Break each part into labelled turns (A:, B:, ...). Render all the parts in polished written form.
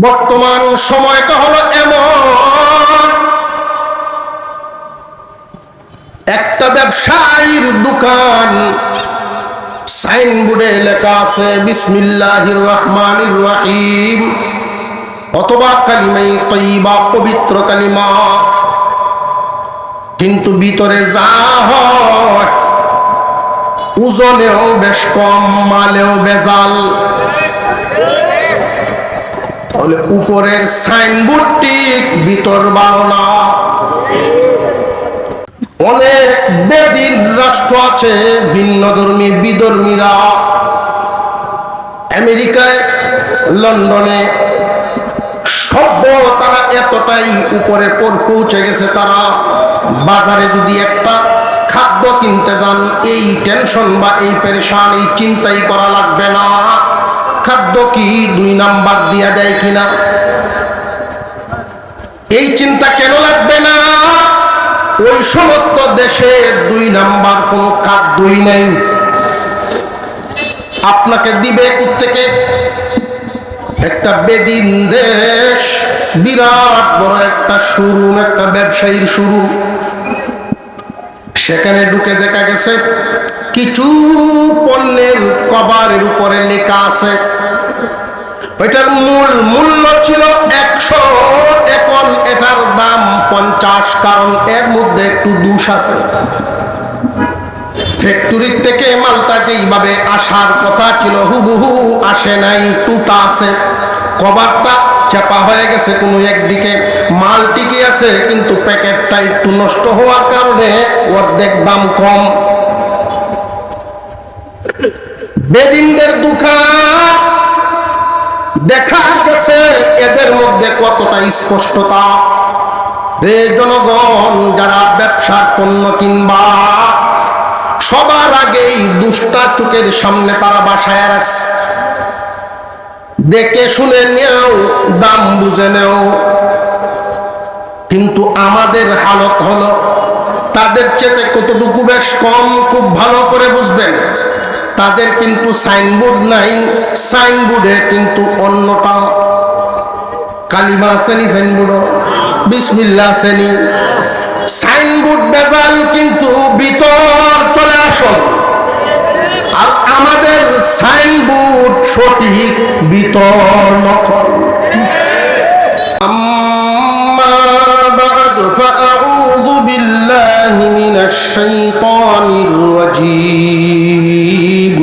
A: বর্তমান সময়টা হলো এমন, একটা ব্যবসায়ীর দোকান, সাইনবোর্ডে লেখা আছে বিসমিল্লাহির রহমানির রহিম অথবা কালিমায়ে তাইয়্যিবা, পবিত্র কালিমা, কিন্তু ভিতরে যা হয় ওজনেও বেশ কম, মালেও বেজাল। তাহলে উপরের সাইনবোর্ড ঠিক, ভিতর ভালো না। অনেক বেদিন রাষ্ট্র আছে, ভিন্ন ধর্মী বিধর্মীরা আমেরিকায়, লন্ডনে সভ্য, তারা এতটাই উপরে পৌঁছে গেছে, তারা বাজারে যদি একটা খাদ্য কিনতে যান, এই টেনশন বা এই পেরেশান, এই চিন্তাই করা লাগবে না খাদ্য কি 2 নাম্বার দিয়া দেয় কিনা। এই চিন্তা কেন লাগবে না? ওই সমস্ত দেশে 2 নাম্বার কোনো খাদ্যই নেই। আপনাকে দিবে কোত্থেকে? একটা বেদিন দেশ, বিরাট বড় একটা শোরুম, একটা ব্যবসায়ীর শোরুম, সেখানে ঢুকে দেখা গেছে কিছু পণ্যের কভারের উপরে লেখা আছে, ওইটার মূল্য ছিল 100, এখন এটার দাম 50, কারণ এর মধ্যে একটু দোষ আছে। ফ্যাক্টরি থেকে মালটা যেইভাবে আসার কথা ছিল হুবহু আসে নাই, টুটা আছে, কভারটা চাপা হয়ে গেছে কোনো একদিকে, মাল টিকে আছে কিন্তু প্যাকেটটা একটু নষ্ট হওয়ার কারণে অর্ধেক দাম কম। বেদিনদের দোকান, দেখা গেছে এদের মধ্যে কতটা স্পষ্টতা। রে জনগণ, যারা ব্যবসার পণ্য কিনবা, সবার আগেই দুষ্টা চোখের সামনে তারা বাসায় রাখছে, দেখে শুনে নেও, দাম বুঝে নেও। কিন্তু আমাদের হালত হলো তাদের চেয়ে কতটুকু বেশ কম, খুব ভালো করে বুঝবেন। তাদের কিন্তু সাইনবোর্ড নাই, সাইনবোর্ডে কিন্তু অন্যটা কালিমা শ্রেণী, সাইনবোর্ড বিসমিল্লাহ শ্রেণী, সাইনবোর্ড বেজাল কিন্তু ভিতর চলে আসল। আর আমাদের সাইনবোর্ড সঠিক, ভিতর নকল। আম্মা বা'দ ফাআউযু বিল্লাহি মিনাশ শাইতানির রাজীম।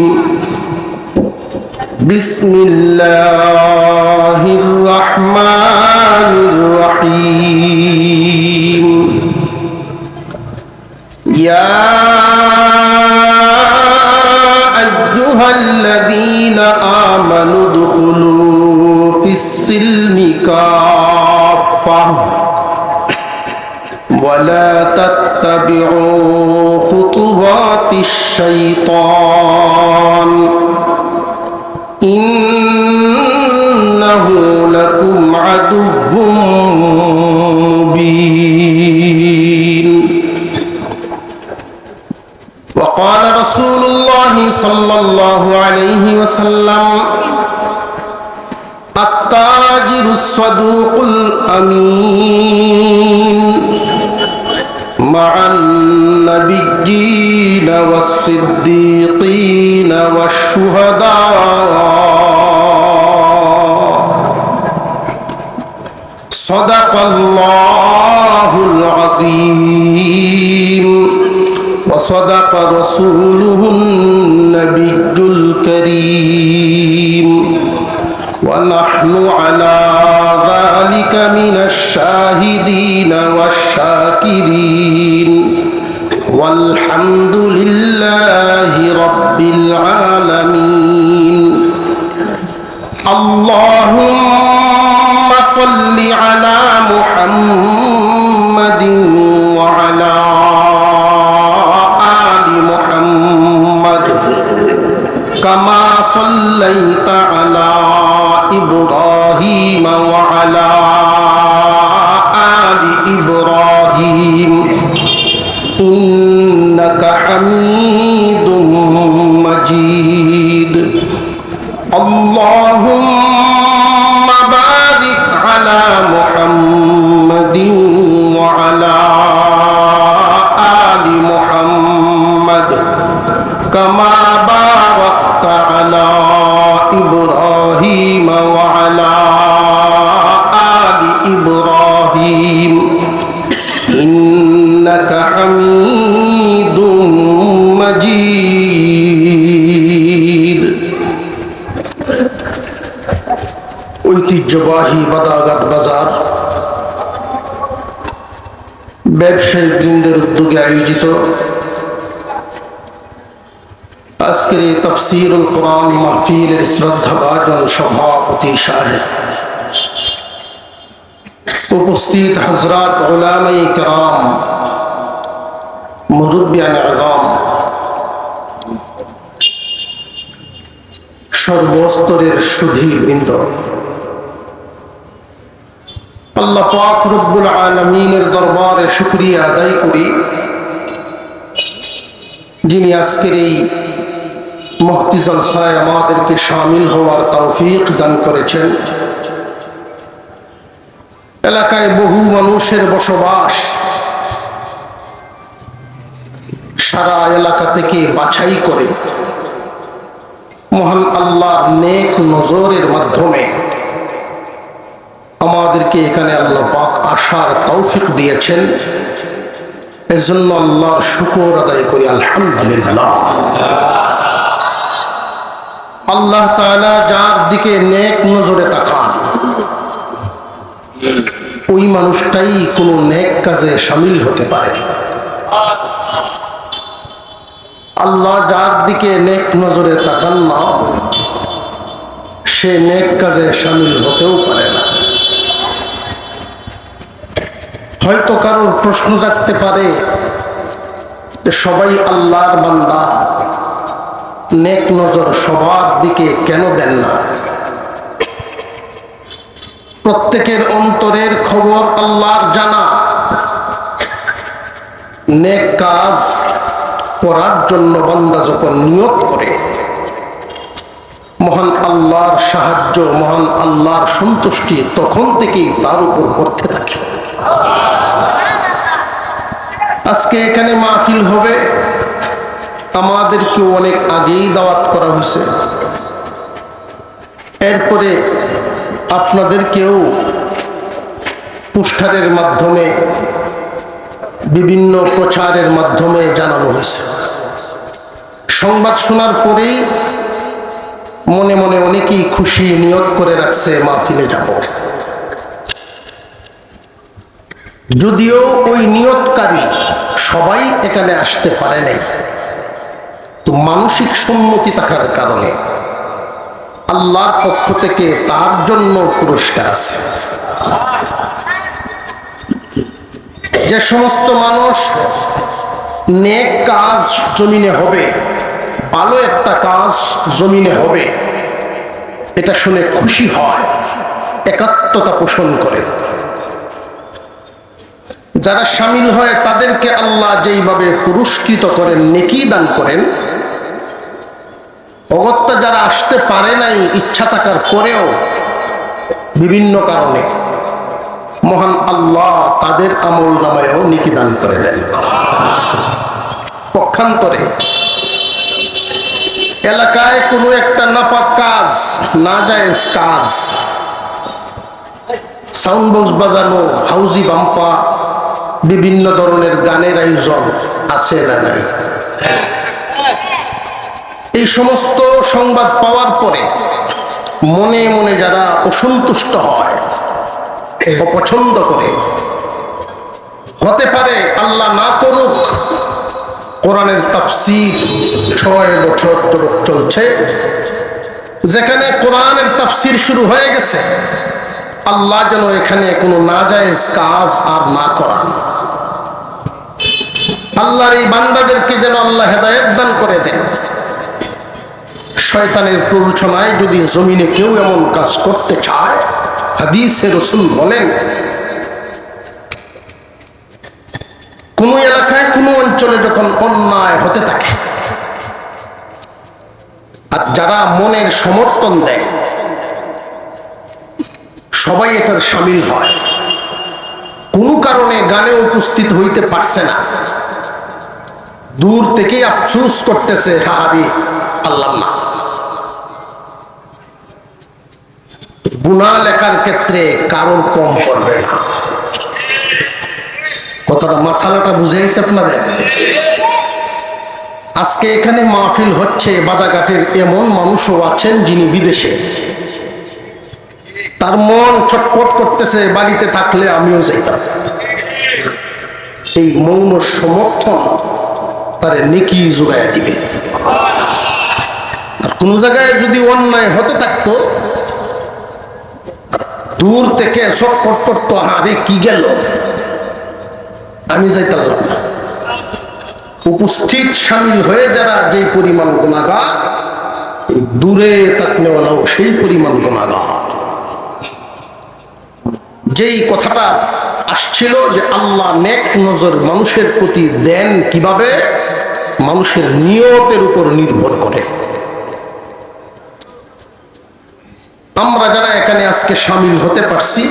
A: বিসমিল্লাহির রহমানির রহিম। ইয়া আইয়ুহাল্লাযীনা আমানু দুখুলু ফিস-সিলমি কাফাহ ওয়া লা তাত্তাবিউ খুতুওয়াতিশ শাইতান ইন্নাহু লাকুম আদুউম মুবিন। وقال رسول الله صلى الله عليه وسلم التاجر الصدوق الأمين مع النبيين والصديقين والشهداء صدق الله العظيم وصدق رسوله النبي الكريم ونحن على ذلك من الشاهدين والشاكرين والحمد لله رب العالمين. اللهم صل على محمد وعلى آل محمد كما صليت على إبراهيم وعلى آل إبراهيم إنك حميد مجيد. اللهم بارك على محمد وعلى آل محمد كما باركت على إبراهيم وعلى آل إبراهيم إنك حميد مجيد ঐতিহ্যবাহী বাদাঘাট বাজার ব্যবসায়ী বৃন্দের উদ্যোগে আয়োজিত আজকের এই তাফসীরুল কোরআন মাহফিলের শ্রদ্ধাভাজন সভাপতি সাহেব, উপস্থিত হযরত উলামায়ে কেরাম, মুরব্বিয়ানে আযম, সর্বস্তরের সুধীবৃন্দ, আল্লাহ পাক রব্বুল আলামিনের দরবারে শুকরিয়া আদায় করি যিনি আজকের এই মুফতি জলসায় আমাদেরকে শামিল হওয়ার তৌফিক দান করেছেন। এলাকায় বহু মানুষের বসবাস, সারা এলাকা থেকে বাছাই করে মহান আল্লাহর নেক নজরের মাধ্যমে আমাদেরকে এখানে আল্লাহ পাক আসার তৌফিক দিয়েছেন। এজন্য আল্লাহর শুকর আদায় করি আলহামদুলিল্লাহ। আল্লাহ তাআলা যার দিকে নেক নজরে তাকান ওই মানুষটাই কোনো নেক কাজে শামিল হতে পারে। আল্লাহ যার দিকে নেক নজরে তাকান না সে নেক কাজে শামিল হতেও পারে না। হয়তো কারোর প্রশ্ন জাগতে পারে যে সবাই আল্লাহর বান্দা, নেক নজর সবার দিকে কেন দেন না? প্রত্যেকের অন্তরের খবর আল্লাহর জানা। নেক কাজ করার জন্য বান্দা যখন নিয়ত করে মহান আল্লাহর সাহায্য, মহান আল্লাহর সন্তুষ্টি তখন থেকেই তার উপর পড়তে থাকে। আজকে এখানে মাহফিল হবে, আমাদেরকেও অনেক আগেই দাওয়াত করা হয়েছে। এরপরে আপনাদেরকেও পোস্টারের মাধ্যমে, বিভিন্ন প্রচারের মাধ্যমে জানানো হয়েছে। সংবাদ শোনার পরেই মনে মনে অনেকেই খুশি নিয়ত করে রাখছে মাহফিলে যাব। যদিও ওই নিয়তকারী সবাই এখানে আসতে পারে নাই, তো মানসিক সম্মতি থাকার কারণে আল্লাহর পক্ষ থেকে তার জন্য পুরস্কার আছে। যে সমস্ত মানুষ নেক কাজ জমিনে হবে, ভালো একটা কাজ জমিনে হবে, এটা শুনে খুশি হয়, একাত্মতা পোষণ করে। যারা শামিল হয় তাদেরকে আল্লাহ যেইভাবে পুরস্কৃত করেন, নেকি দান করেন, অগত্যা যারা আসতে পারে নাই ইচ্ছা থাকার পরেও বিভিন্ন কারণে মহান আল্লাহ তাদের আমল নামায়ও নেকি দান করে দেন। পক্ষান্তরে এলাকায় কোনো একটা নাপাক কাজ, নাজায়েজ কাজ, সাউন্ড বক্স বাজানো, হাউজি বাম্পা, বিভিন্ন ধরনের গানের আয়োজন আছে না নাই? এই সমস্ত সংবাদ পাওয়ার পরে মনে মনে যারা অসন্তুষ্ট হয়, অপছন্দ করে, হতে পারে আল্লাহ না করুক কোরআনের তাফসীর 6 বছর চলছে, যেখানে কোরআনের তাফসীর শুরু হয়ে গেছে, আল্লাহ যেন এখানে কোনো নাজায়েজ কাজ আর না করান। আল্লাহর এই বান্দাদেরকে যেন আল্লাহ হেদায়েত দান করে দেন। শয়তানের প্ররোচনায় যদি জমিনে কেউ এমন কাজ করতে চায়, হাদিসে রাসূল বলেন কোন এলাকায়, কোন অঞ্চলে যখন অন্যায় হতে থাকে আর যারা মনের সমর্থন দেয়, সবাই এটার সামিল হয়। কোনো কারণে গানে উপস্থিত হইতে পারছে না, দূর থেকে আফসোস করতেছে, হাহারি পারলাম না। গুনাহ লেখার ক্ষেত্রে কারোর কম করবে না। কতটা মাসালাটা বুঝেছে আপনাদের? আজকে এখানে মাহফিল হচ্ছে, বাজারঘাটের এমন মানুষও আছেন যিনি বিদেশে, তার মন ছটফট করতেছে, বাড়িতে থাকলে আমিও যাইতাম। এই মৌন সমর্থন তার নেকি জোগায় দিবে। আর কোন জায়গায় যদি অন্যায় হতে থাকতো, দূর থেকে ছটফট করতো, আরে কি গেল, আমি যাইতে পারলাম না। উপস্থিত সামিল হয়ে যারা যেই পরিমাণ গুনাহগার, দূরে তাকনেওয়ালাও সেই পরিমাণ গুনাহগার। যেই কথাটা আসছিল যে আল্লাহ নেক নজর মানুষের প্রতি দেন কিভাবে, মানুষের নিয়তের উপর নির্ভর করে। আমরা যারা এখানে আজকে সামিল হতে পারছি,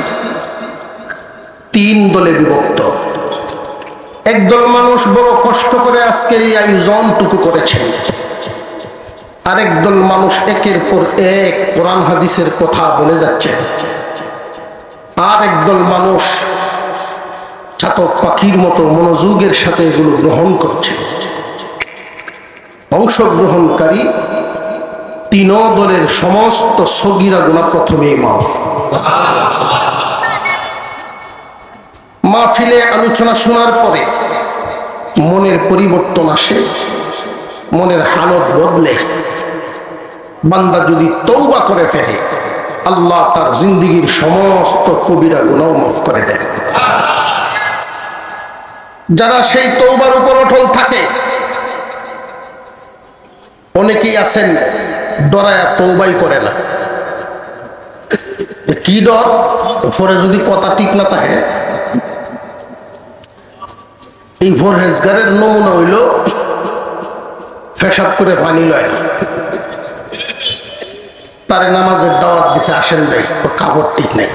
A: তিন দলে বিভক্ত। একদল মানুষ বড় কষ্ট করে আজকের এই আয়োজনটুকু করেছেন, আরেক দল মানুষ একের পর এক কোরআন হাদিসের কথা বলে যাচ্ছে, আর একদল মানুষ চাতক পাখির মতো মনোযোগের সাথে এগুলো গ্রহণ করছে। অংশগ্রহণকারী তিন দলের সমস্ত সগীরা গুনাহ প্রথমেই মাফ। মাহফিলে আলোচনা শোনার পরে মনের পরিবর্তন আসে, মনের হালত বদলে বান্দা যদি তওবা করে ফেলে, আল্লাহ তার জিন্দেগীর সমস্ত কবিরা গুনাহ মাফ করে দেন। যারা সেই তওবার উপর অটল থাকে, অনেকেই আছেন ডরায়া তওবাই করে না। কি ডর? পরে যদি কথা ঠিক না থাকে। এই পরহেজগারের নমুনা হইল পেশাব করে পানি লয় না, তারে নামাজের দাওয়াত দিছে, আসেন ভাই, কাপড় ঠিক নেই।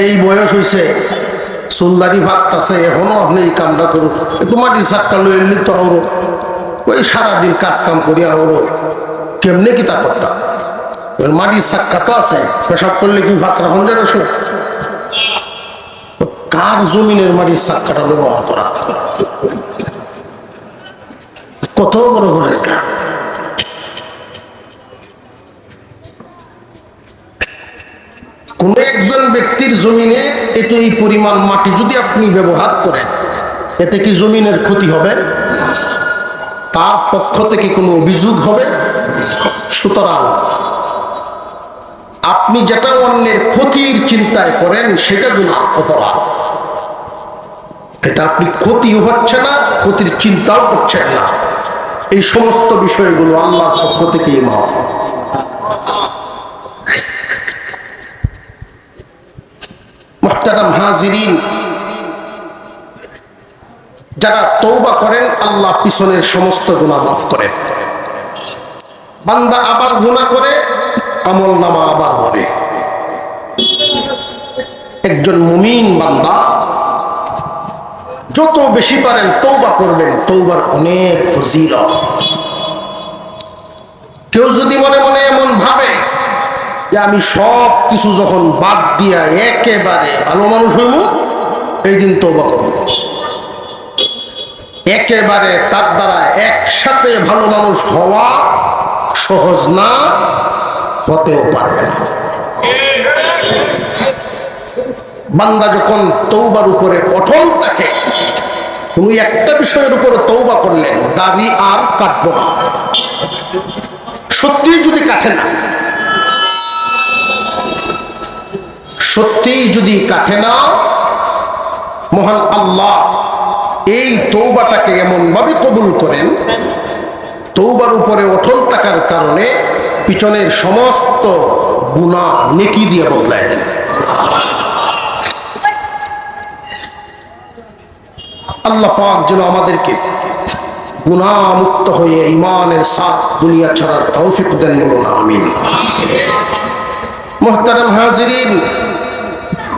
A: এই বয়স হয়েছে, চুলদারি ভাবতেছে, এখনো আপনি এই কামটা করুন, একটু মাটির চাক্কা লই এলি তো আরো ওই সারাদিন কাজ কাম করি আরো কেমনে কি তা করতাম। মাটির চাক্কা তো আছে, পেশাব করলে কি ভাকরা হন্ডের ওষুধ? কার জমিনের মাটির চাক্কাটা ব্যবহার করা? কত বড় পরহেজগার! কোন একজন ব্যক্তির জমিনে এত এই পরিমাণ মাটি যদি আপনি ব্যবহার করেন, এতে কি জমিনের ক্ষতি হবে? তার পক্ষ থেকে কোনো অভিযোগ হবে? সুতরাং আপনি যেটা অন্যের ক্ষতির চিন্তায় করেন সেটা গুনাহ, অপরাধ। এটা আপনি ক্ষতিও হচ্ছে না, ক্ষতির চিন্তাও করছেন না, এই সমস্ত বিষয়গুলো আল্লাহর পক্ষ থেকেই মাফ। মুহতারাম হাজিরিন, যারা তওবা করেন আল্লাহ পিছনের সমস্ত গুনাহ মাফ করেন। বান্দা আবার গুনাহ করে, আমল নামা আবার ভরে। একজন মুমিন বান্দা যত বেশি পারেন তওবা করবেন, তওবার অনেক ফজিলত। কেউ যদি মনে মনে এমন ভাবে যে আমি সব কিছু যখন বাদ দিয়া একেবারে ভালো মানুষ হইব, এই দিন তওবা করব, একেবারে তার দ্বারা একসাথে ভালো মানুষ হওয়া সহজ না, হতেও পারবে না। বান্দা যখন তওবার উপরে অটল থাকে, কোন একটা বিষয়ের উপরে তওবা করলেন, দাবি আর কাটবো না, সত্যি যদি কাটে না, সত্যি যদি কাটে না, মহান আল্লাহ এই তওবাটাকে এমন ভাবে কবুল করেন, তওবার উপরে অটল থাকার কারণে পিছনের সমস্ত গুনাহ নেকি দিয়ে বদলায় দেন। আল্লাহ পাক যেন আমাদেরকে গুনাহ মুক্ত হয়ে ঈমানের সাথে দুনিয়া ছাড়ার তৌফিক দেন, বলুন আমিন। মুহতারাম হাজিরিন,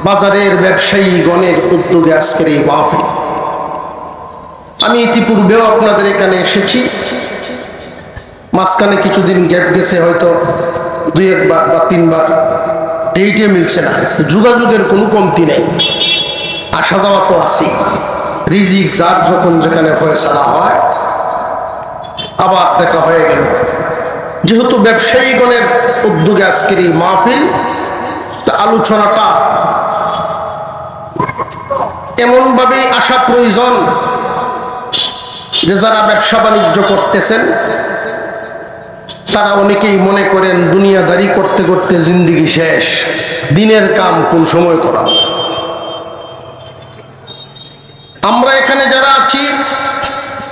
A: বাজারের ব্যবসায়ীগণের উদ্যোগে আজকের এই মাহফিল। আমি ইতিপূর্বেও আপনাদের এখানে এসেছি, মাঝখানে কিছুদিন গ্যাপ গেছে, হয়তো 2-1 বার বা 3 বার, ডেটে মিলছে না। যোগাযোগের কোনো কমতি নেই, আসা যাওয়া তো আছে। রিজিক যার যখন যেখানে ফয়সালা হয়, আবার দেখা হয়ে গেল। যেহেতু ব্যবসায়ীগণের উদ্যোগে আজকের এই মাহফিল, তা আলোচনাটা এমনভাবেই আসা প্রয়োজন যে যারা ব্যবসা বাণিজ্য করতেছেন তারা অনেকেই মনে করেন দুনিয়াদারি করতে করতে জিন্দিগি শেষ, দিনের কাম কোন সময় করা। আমরা এখানে যারা আছি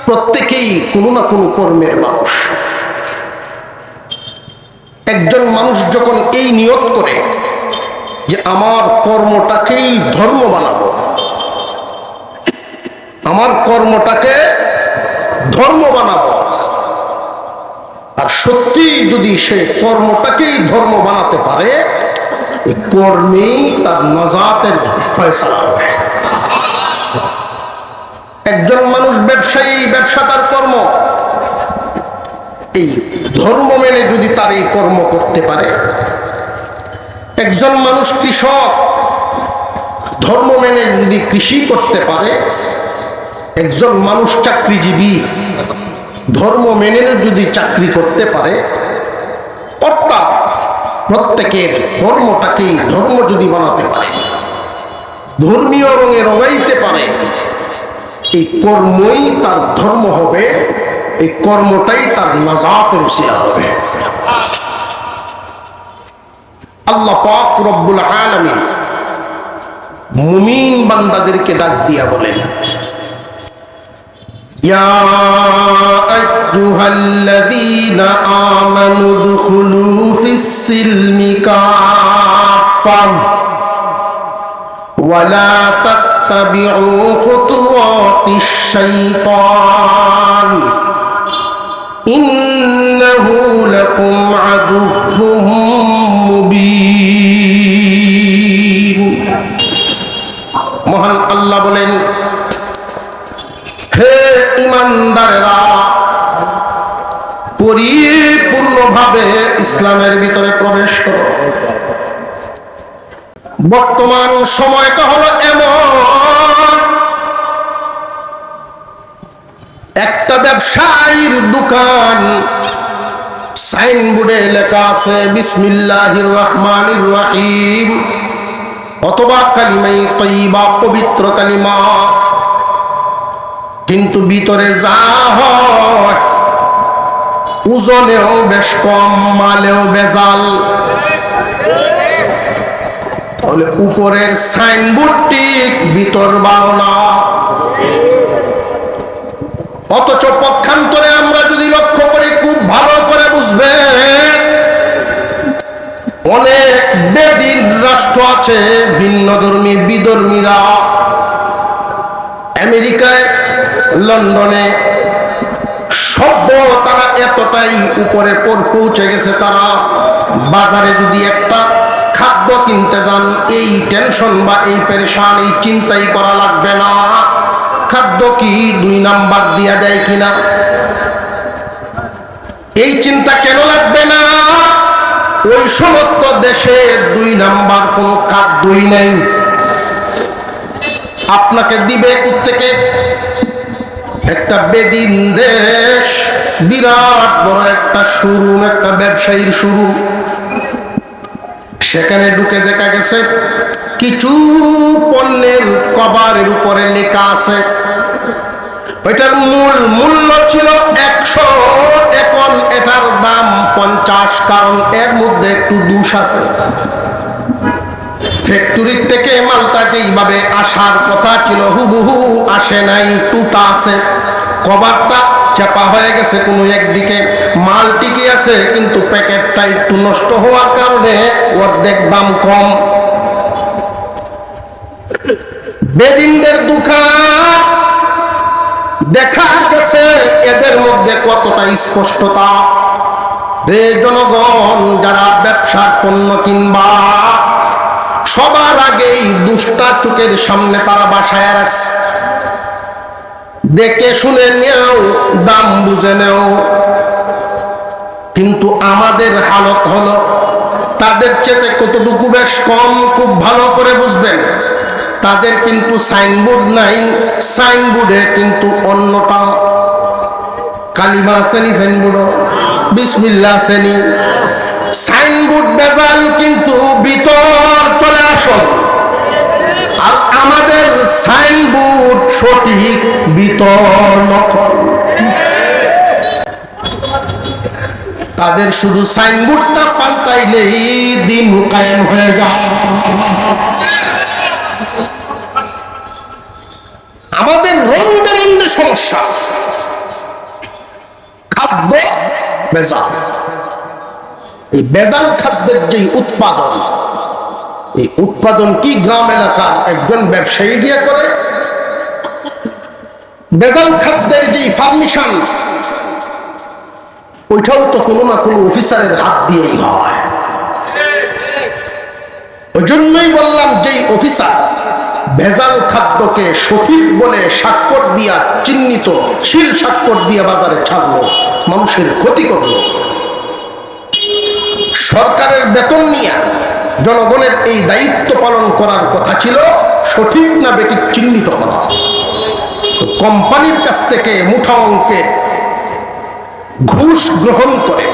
A: প্রত্যেকেই কোনো না কোনো কর্মের মানুষ। একজন মানুষ যখন এই নিয়ত করে যে আমার কর্মটাকেই ধর্ম বানাবো, আমার কর্মটাকে ধর্ম বানাবো, আর সত্যি যদি সে কর্মটাকেই ধর্ম বানাতে পারে, এই কর্মেই তার নাজাতের ফয়সালা হবে। একজন মানুষ ব্যবসায়ী, ব্যবসা তার কর্ম, এই ধর্ম মেনে যদি তার এই কর্ম করতে পারে। একজন মানুষ কৃষক, ধর্ম মেনে যদি কৃষি করতে পারে। একজন মানুষ চাকরিজীবী, ধর্ম মেনে যদি চাকরি করতে পারে। অর্থাৎ প্রত্যেকের কর্মটাকেই ধর্ম যদি বানাতে পারে, ধর্মীয় রঙে রঙাইতে পারে, এই কর্মই তার ধর্ম হবে, এই কর্মটাই তার নাজাতের উসিলা হবে। আল্লাহ পাক রব্বুল আলামিন মুমিন বান্দাদেরকে ডাক দিয়া বলেন, ইয়া আইয়ুহাল্লাযীনা আমানু দুখুলু ফিস-সিলমি কাফা ওয়া লা তাত্তাবিউ খুতুওয়াতিশ-শাইতান ইন্নাহু লাকুম আদুউম মুবিন। মহান আল্লাহ বলেন, হে ঈমানদারেরা, পরিপূর্ণভাবে ইসলামের ভিতরে প্রবেশ করো। বর্তমান সময়টা হলো এমন, একটা ব্যবসায়ীর দোকান, সাইনবোর্ডে লেখা আছে বিসমিল্লাহির রহমানির রহিম অথবা কালিমায়ে তাইয়্যিবা, পবিত্র কালিমা, কিন্তু ভিতরে যা হয় ওজনেও বেশ কম, মালেও বেজাল। তাহলে উপরের সাইনবোর্ডটি ভিতর ভালো না। অথচ পক্ষান্তরে আমরা যদি লক্ষ্য করি, খুব ভালো করে বুঝবেন, অনেক বেদিন রাষ্ট্র আছে, ভিন্ন ধর্মী বিধর্মীরা আমেরিকায়, লন্ডনে সভ্য, তারা এতটাই উপরে পৌঁছে গেছে, তারা বাজারে যদি একটা খাদ্য কিনতে যান, এই টেনশন বা এই পেরেশান, এই চিন্তাই করা লাগবে না খাদ্য কি 2 নাম্বার দিয়া দেয় কিনা। এই চিন্তা কেন লাগবে না? ওই সমস্ত দেশে 2 নাম্বার কোনো খাদ্যই নেই। আপনাকে দিবে কোত্থেকে? একটা বেদিন দেশ, বিরাট বড় একটা শোরুম, একটা ব্যবসায়ীর শোরুম। সেখানে ঢুকে দেখা গেছে কিছু পণ্যের কভারের উপরে লেখা আছে, ওইটার মূল্য ছিল 100, এখন এটার দাম 50, কারণ এর মধ্যে একটু দোষ আছে। ফ্যাক্টরি থেকে মালটা যেইভাবে আসার কথা ছিল হুবহু আসে নাই, টুটা আছে, কভারটা চাপা হয়ে গেছে কোনো একদিকে, মাল টিকে আছে কিন্তু প্যাকেটটা একটু নষ্ট হওয়ার কারণে অর্ধেক দাম কম। বেদিনদের দোকান, দেখা গেছে এদের মধ্যে কতটা স্পষ্টতা। রে জনগণ, যারা ব্যবসার পণ্য কিনবা সবার আগেই দুষ্টা চোখের সামনে তারা বাসায় রাখছে। দেখে শুনে নেও, দাম বুঝে নেও। কিন্তু আমাদের হালত হলো তাদের চেয়ে কতটুকু বেশ কম, খুব ভালো করে বুঝবেন। তাদের কিন্তু সাইনবোর্ড নাই, সাইনবোর্ডে কিন্তু অন্যটা কালিমা শ্রেণী, সাইনবোর্ড বিসমিল্লাহ শ্রেণী, সাইনবোর্ড বেজাল কিন্তু ভিতর চলে আসল। আর আমাদের সাইনবোর্ড সঠিক, ভিতর নকল। তাদের শুধু সাইনবোর্ডটা পাল্টাইলেই দিন কায়েম হয়ে যায়। আমাদের রন্ধে রন্ধে সমস্যা, খাদ্য বেজাল। এই বেজাল খাদ্যের যে উৎপাদন, এই উৎপাদন কি গ্রাম এলাকার একজন ব্যবসায়ী দিয়ে করে? বেজাল খাদ্যের যে ফার্মিশন, ওইটাও তো কোনো না কোনো অফিসারের হাত দিয়েই হয়। ওই জন্যই বললাম, যেই অফিসার ভেজাল খাদ্যকে সঠিক বলে স্বাক্ষর দিয়া চিহ্নিত, শিল স্বাক্ষর দিয়া বাজারে ছাড়লো, মানুষের ক্ষতি করলো, সরকারের বেতন নিয়ে জনগণের এই দায়িত্ব পালন করার কথা ছিল সঠিক না বেঠিক চিহ্নিত করা। কোম্পানির কাছ থেকে মুঠা অঙ্কের ঘুষ গ্রহণ করে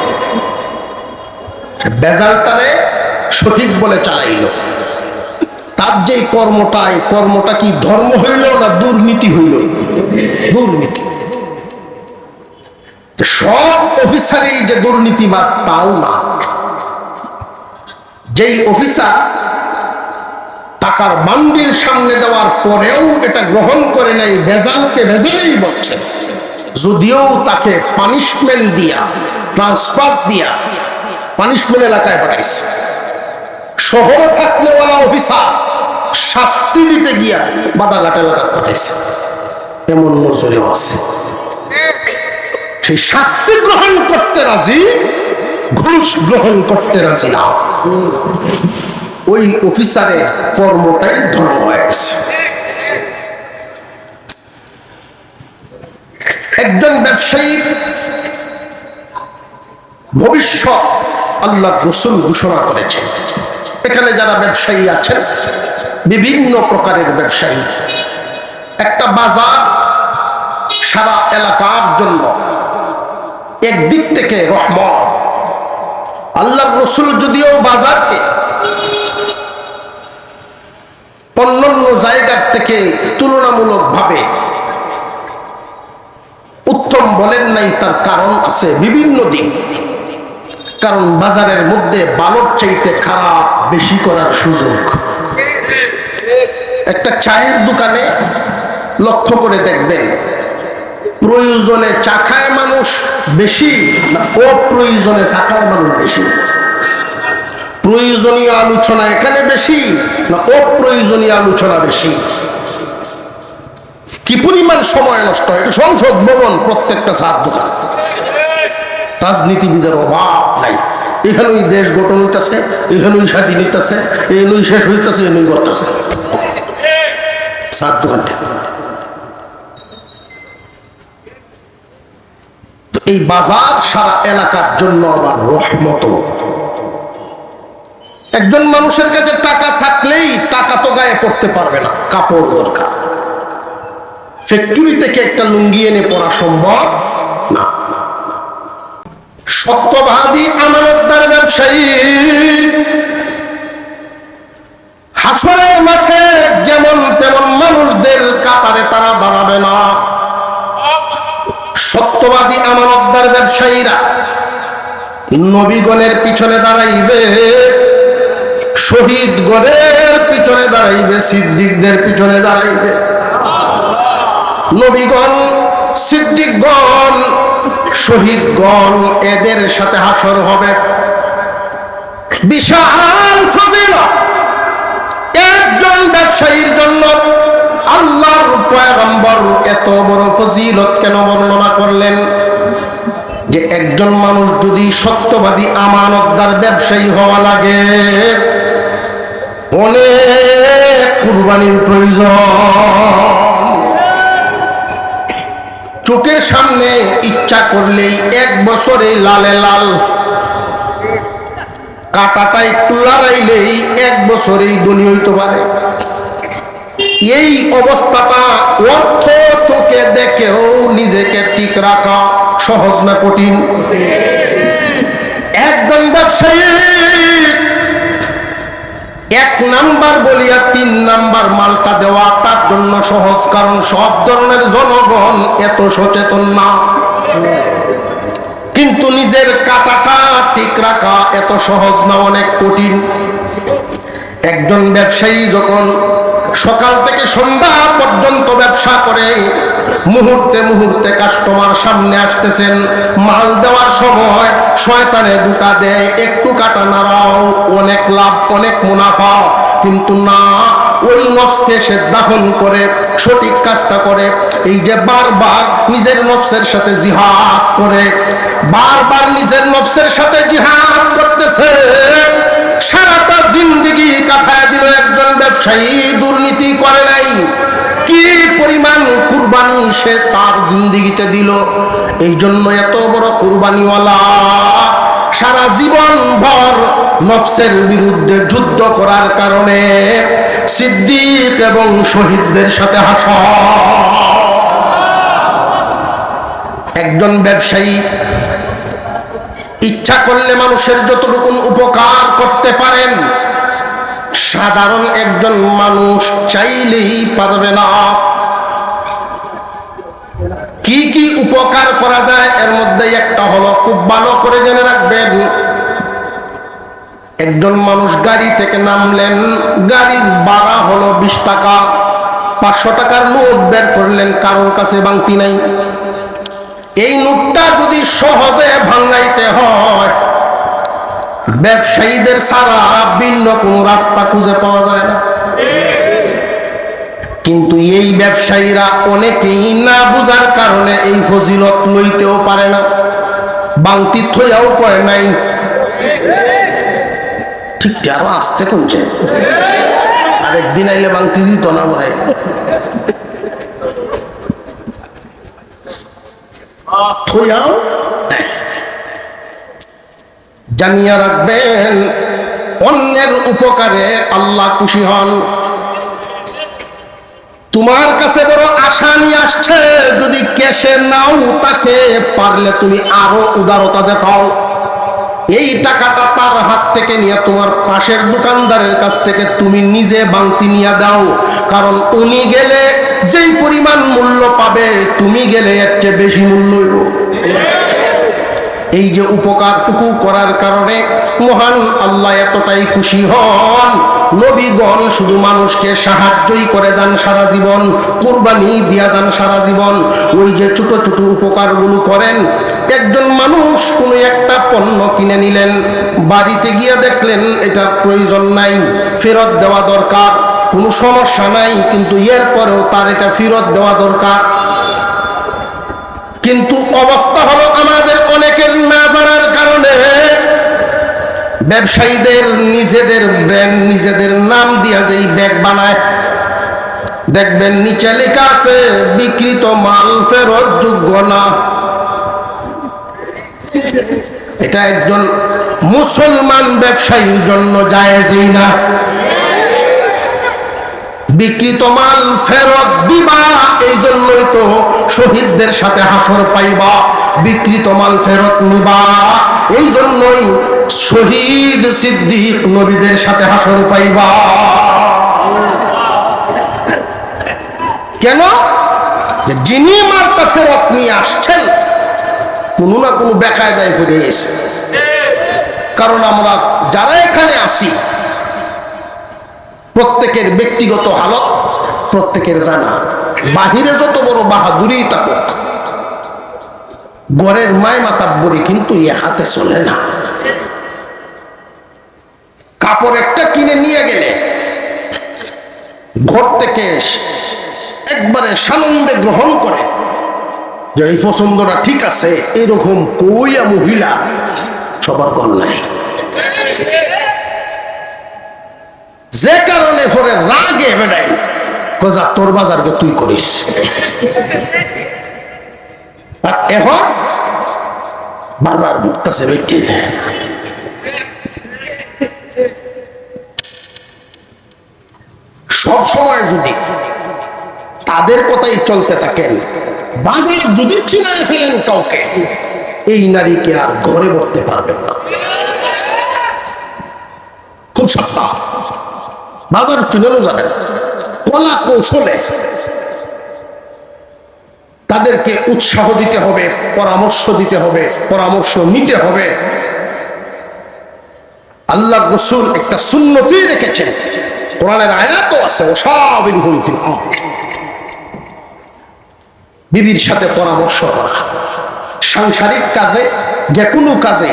A: বেজালটারে সঠিক বলে চালাইল। তার যে কর্মটা কি ধর্ম হইল না দুর্নীতি হইল? দুর্নীতি। সব অফিসারই যে দুর্নীতিবাজ তাও না। যেই অফিসার টাকার বান্ডিল সামনে দেওয়ার পরেও এটা গ্রহণ করে নাই, ভেজালকে ভেজালেই বলছে, যদিও তাকে পানিশমেন্ট দিয়া, ট্রান্সফার দিয়া পানিশমেন্ট এলাকায় পাঠাইছে। শহরে থাকলেওয়ালা অফিসার শাস্তি দিতে গিয়া বাদাঘাট এলাকায় পাঠাইছে, এমন নজরেও আছে। সেই শাস্তি গ্রহণ করতে রাজি, ঘুষ গ্রহণ করতে রাজি না। ওই অফিসারের কর্মটাই ধর্ম হয়ে গেছে। একজন ব্যবসায়ীর ভবিষ্যৎ আল্লাহর রাসূল ঘোষণা করেছেন। এখানে যারা ব্যবসায়ী আছেন, বিভিন্ন প্রকারের ব্যবসায়ী, একটা বাজার সারা এলাকার জন্য একদিক থেকে রহমত। আল্লাহর রাসূল যদিও বাজারকে অন্যান্য জায়গার থেকে তুলনামূলকভাবে উত্তম বলেন নাই, তার কারণ আছে বিভিন্ন দিক। কারণ বাজারের মধ্যে ভালোর চাইতে খারাপ বেশি করার সুযোগ। একটা চায়ের দোকানে লক্ষ্য করে দেখবেন, প্রয়োজনে চা খায় মানুষ বেশি না অপ্রয়োজনে চা খায় মানুষ বেশি? প্রয়োজনীয় আলোচনা এখানে বেশি না অপ্রয়োজনীয় আলোচনা বেশি? কি পরিমাণ সময় নষ্ট হয়! সংসদ ভবন প্রত্যেকটা চার দোকান। রাজনীতিবিদের অভাব নাই। এখানেই দেশ গঠন হইতেছে, এখানেই স্বাধীন হইতেছে, এখানেই শেষ হইতেছে, এখানেই করতেছে চার দোকান। এই বাজার সারা এলাকার জন্য আবার রহমত। একজন মানুষের কাছে টাকা থাকলেই টাকা তো গায়ে পড়তে পারবে না, কাপড় দরকার। ফ্যাক্টরি থেকে একটা লুঙ্গি এনে পরা সম্ভব না। সত্যবাদী আমানতদার ব্যবসায়ী হাসরের মাঠে যেমন তেমন মানুষদের কাতারে তারা দাঁড়াবে না। সত্যবাদী আমানতদার ব্যবসায়ীরা নবীগণের পিছনে দাঁড়াইবে, শহীদগণের পিছনে দাঁড়াইবে, সিদ্দিকদের পিছনে দাঁড়াইবে। নবীগণ, সিদ্দিকগণ, শহীদগণ, এদের সাথে হাসর হবে। বিশাল ফজিলত একজন ব্যবসায়ীর জন্য। আল্লাহর পয়গম্বর এত বড় ফজিলত কেন বর্ণনা করলেন? যে একজন মানুষ যদি সত্যবাদী আমানতদার ব্যবসায়ী হওয়া লাগে অনেক কুরবানির প্রয়োজন। চোখের সামনে ইচ্ছা করলেই 1 বছরে লালে লাল, কাটাটা একটু লড়াইলেই 1 বছরেই ধনী হইতে পারে। এই অবস্থাটা অর্থ চোখে দেখেও নিজেকে ঠিক রাখা সহজ না কঠিন? একজন ব্যবসায়ী 1 নাম্বার বলিয়া 3 নাম্বার মালটা দেওয়া তার জন্য সহজ, কারণ সব ধরনের জনগণ এত সচেতন না। কিন্তু নিজের কাটাটা ঠিক রাখা এত সহজ না, অনেক কঠিন। একজন ব্যবসায়ী যখন সকাল থেকে সন্ধ্যা পর্যন্ত ব্যবসা করে, মুহূর্তে মুহূর্তে কাস্টমার সামনে আসতেছেন, মাল দেওয়ার সময় শয়তানে ধোঁকা দেয়, একটু কাটা নাড়াও, অনেক লাভ, অনেক মুনাফা। কিন্তু না, ওই নফসকে সে দাফন করে সঠিক কাজটা করে। এই যে বারবার নিজের নফসের সাথে জিহাদ করে, বারবার নিজের নফসের সাথে জিহাদ করতেছে, সারাটা জিন্দেগি কাটায় দিল। একজন ব্যবসায়ী দুর্নীতি করে নাই, কি পরিমাণ কুরবানি সে তার জিন্দেগিতে দিল। এই জন্য এত বড় কুরবানিওয়ালা সারা জীবন ভর নফসের বিরুদ্ধে যুদ্ধ করার কারণে সিদ্দিক এবং শহীদদের সাথে হাসা। একজন ব্যবসায়ী ইচ্ছা করলে মানুষের যতটুকু উপকার করতে পারেন, সাধারণ একজন মানুষ চাইলেই পারবে না। কি কি উপকার করা যায় এর মধ্যে একটা হলো, খুব ভালো করে জেনে রাখবেন, একজন মানুষ গাড়ি থেকে নামলেন, গাড়ির ভাড়া হলো 20 টাকা, 500 টাকার নোট বের করলেন, কারোর কাছে ভাঙতি নাই। এই নোটটা যদি সহজে ভাঙাইতে হয়, ব্যবসায়ীদের ছাড়া ভিন্ন কোনো রাস্তা খুঁজে পাওয়া যায় না। কিন্তু এই ব্যবসায়ীরা অনেকেই না বুঝার কারণে এই ফজিলত লইতেও পারে না, বাংতি থইয়াও কয় নাই। ঠিক আরো আসতে কমছে, আরেকদিন আইলে বাংতি দিত না বলে। থইয়াও জানিয়া রাখবেন, অন্যের উপকারে আল্লাহ খুশি হন। তোমার কাছে বড় আশা নিয়ে আসছে, যদি ক্যাশে নাও তাকে, পারলে তুমি আরো উদারতা দেখাও। এই টাকাটা তার হাত থেকে নিয়ে তোমার পাশের দোকানদারের কাছ থেকে তুমি নিজে বাংতি নিয়ে দাও, কারণ উনি গেলে যেই পরিমাণ মূল্য পাবে, তুমি গেলে এর চেয়ে বেশি মূল্য হইব। এই যে উপকারটুকু করার কারণে মহান আল্লাহ এতটাই খুশি হন, নবীগণ শুধু মানুষকে সাহায্যই করে যান সারা জীবন, কুরবানি দিয়া যান সারা জীবন। ওই যে ছোট ছোট উপকারগুলো করেন, একজন মানুষ কোনো একটা পণ্য কিনে নিলেন, বাড়িতে গিয়ে দেখলেন এটার প্রয়োজন নাই, ফেরত দেওয়া দরকার, কোনো সমস্যা নাই, কিন্তু এরপরেও তার এটা ফেরত দেওয়া দরকার। কিন্তু অবস্থা হলো আমাদের অনেকের না জানার কারণে ব্যবসায়ীদের নিজেদের ব্র্যান্ড, নিজেদের নাম দিয়া যেই ব্যাগ বানায়, দেখবেন নিচে লেখা আছে বিক্রিত মাল ফেরত যোগ্য না। এটা একজন মুসলমান ব্যবসায়ীর জন্য জায়েজই না। বিক্রিত মাল ফেরত দিবা, এই জন্যই তো শহীদদের সাথে হাসর পাইবা। বিক্রিত মাল ফেরত নিবা, এই জন্যই শহীদ সিদ্দিক নবীদের সাথে হাসর পাইবা। কেন? যিনি মালটা ফেরত নিয়ে আসছেন কোনো না কোনো বেকায়দায় পড়ে গেছে। কারণ আমরা যারা এখানে আসি, প্রত্যেকের ব্যক্তিগত হালত প্রত্যেকের জানা। বাহিরে যত বড় বাহাদুরি থাকুক, ঘরের মায় মাতাব্বরি কিন্তু এ হাতে চলে না। কাপড় একটা কিনে নিয়ে গেলে ঘর থেকে একবারে সানন্দে গ্রহণ করে, যে এই পছন্দটা ঠিক আছে, এরকম কইয়া মহিলা সবার কর নাই। যে কারণে পরে রাগে বেড়াই কজা তোর বাজারকে তুই করিস। আর এখন বাজার ভুগতেছে ব্যক্তি। সব সময় যদি তাদের কথাই চলতে থাকেন, বাজার যদি চিনায় ফেলেন কাউকে, এই নারীকে আর ঘরে বসতে পারবেন না। খুব সপ্তাহ বাজার চিনানো যাবে, কলা কৌশলে তাদেরকে উৎসাহ দিতে হবে, পরামর্শ দিতে হবে, পরামর্শ নিতে হবে। আল্লাহ রাসূল একটা সুন্নতি রেখেছেন, কোরআনের আয়াতও আছে, ওয়াশাবিরহুম ফিল আমর। বিবির সাথে পরামর্শ করা, সাংসারিক কাজে, যে কোনো কাজে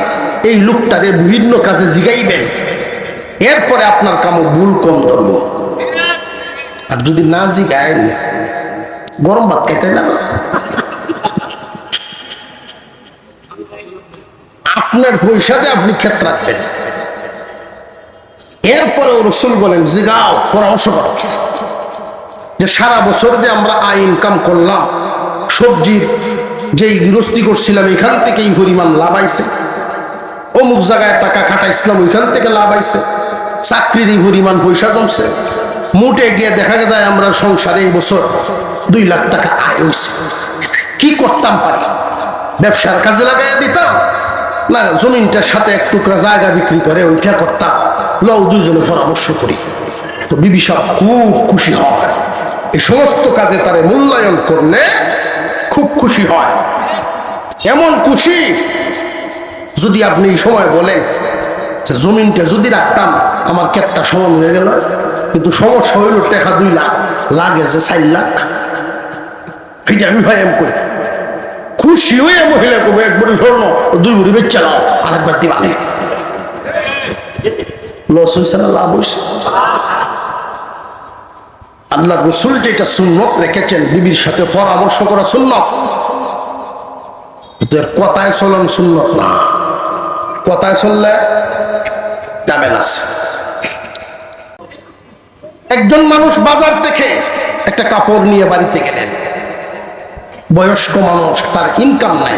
A: এই লোকটারে বিভিন্ন কাজে জিগাইবেন, এরপরে আপনার কাম ভুল কম ধরব। আর যদি না জিগায়, গরম ভাত খেতে না, আপনার পয়সাতে আপনি ক্ষেত রাখবেন। এরপরে রাসূল বলেন জিগাও, পরামর্শ করো, যে সারা বছর যে আমরা আয় ইনকাম করলাম, সবজির যেই গৃহস্থী করছিলাম এখান থেকে এই পরিমাণ লাভ আইছে, অমুক জায়গায় টাকা খাটাইছিলাম ওইখান থেকে লাভ আইছে, চাকরির এই পরিমাণ পয়সা জমছে, মোটে গিয়ে দেখা যায় আমরা সংসারে এই বছর 2 লাখ টাকা আয় হয়েছে। কি করতাম পারি? ব্যবসার কাজে লাগাই দিতাম, না জমিনটার সাথে এক টুকরা জায়গা বিক্রি করে ওইটা করতাম, লও দুজনে পরামর্শ করি। তো বিবি সাহেব খুব খুশি হয়, এই সমস্ত কাজে তারে মূল্যায়ন করলে খুব খুশি হয়। এমন খুশি যদি আপনি এই সময় বলেন যে জমিনটা যদি রাখতাম আমার ক্ষেতটা সমান হয়ে গেল, কিন্তু সমস্যা হইল টাকা 2 লাখ লাগে, যে 4 লাখ, এটা আমি ভাই এম করি। খুশি হয়ে মহিলা করবো একবারে স্বর্ণ 2 ভরি বেচে নাও, আরেকবার দিবানে, লস হয়েছে না লাভ হয়েছে? আল্লাহ রাসূল যেটা সুন্নত রেখেছেন, বিবির সাথে পরামর্শ করা সুন্নত, কিন্তু এর কথায় চলন সুন্নত না। কথায় চললে ঝামেলা আছে। একজন মানুষ বাজার থেকে একটা কাপড় নিয়ে বাড়িতে গেলেন, বয়স্ক মানুষ, তার ইনকাম নাই,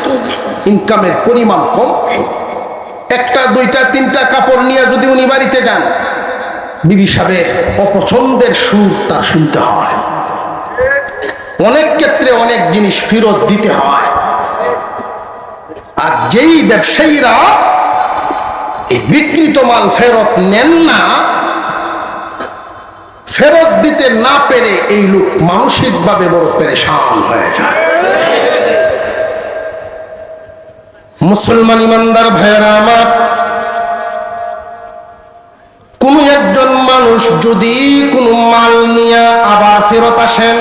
A: ইনকামের পরিমাণ কম, 1টা 2টা 3টা কাপড় নিয়ে যদি উনি বাড়িতে যান, বিবি সাহেবের অপছন্দের সুর তার শুনতে হয়, অনেক ক্ষেত্রে অনেক জিনিস ফেরত দিতে হয়। আর যেই ব্যবসায়ীরা এই বিকৃত মাল ফেরত নেন না, ফেরত দিতে না পেরে এই লোক মানসিকভাবে বড় পেরেশান হয়ে যায়। মুসলমান ইমানদার ভাইয়েরা আমার, কোন একজন মানুষ যদি কোনো মাল নিয়ে আবার ফেরত আসেন,